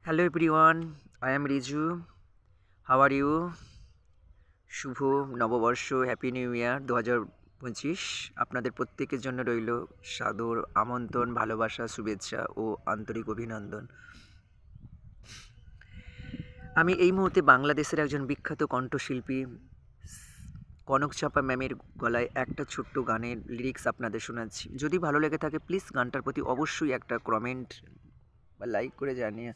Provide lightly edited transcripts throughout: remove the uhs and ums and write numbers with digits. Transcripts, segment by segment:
Hello everyone, I am Riju. How are you? শুভ নববর্ষ, happy new year 2025। আপনাদের প্রত্যেকের জন্য রইল সাদর আমন্ত্রণ, ভালোবাসা, শুভেচ্ছা ও আন্তরিক অভিনন্দন। আমি এই মুহূর্তে বাংলাদেশের একজন বিখ্যাত কণ্ঠশিল্পী কনক চাঁপা ম্যামের গলায় একটা ছোট্ট গানের লিরিক্স আপনাদের শোনাচ্ছি। যদি ভালো লেগে থাকে প্লিজ গানটার প্রতি অবশ্যই একটা কমেন্ট বা লাইক করে জানিয়ে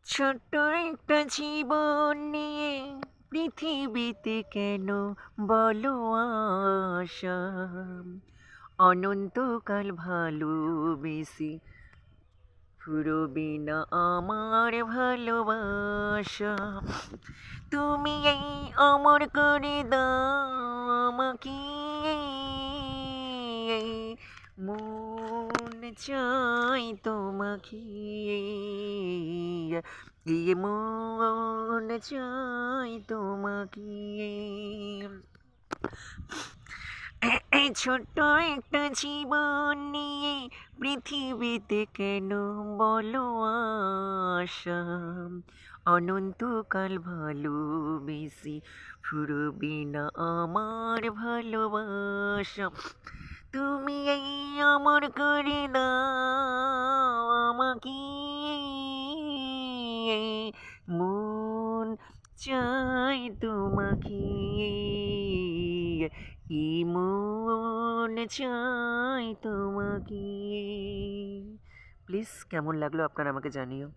ছোট্ট একটা জীবন নিয়ে পৃথিবীতে কেন বলো আশা, অনন্তকাল ভালোবেসে ফুরবে না আমার ভালোবাসা। তুমি এই অমর করে দাও আমাকে, মন চাই তোমাকে, মন চাই তোমাকে। এই ছোট্ট একটা জীবন নিয়ে পৃথিবীতে কেন বলো আশা, অনন্তকাল ভালোবেসে ফুরবে না আমার ভালোবাসা। তুমি এই অমর করে দাও আমাকে, মন চাই তোমাকে, মন চাই তোমাকে। প্লিজ কেমন লাগলো আপনারা আমাকে জানিও।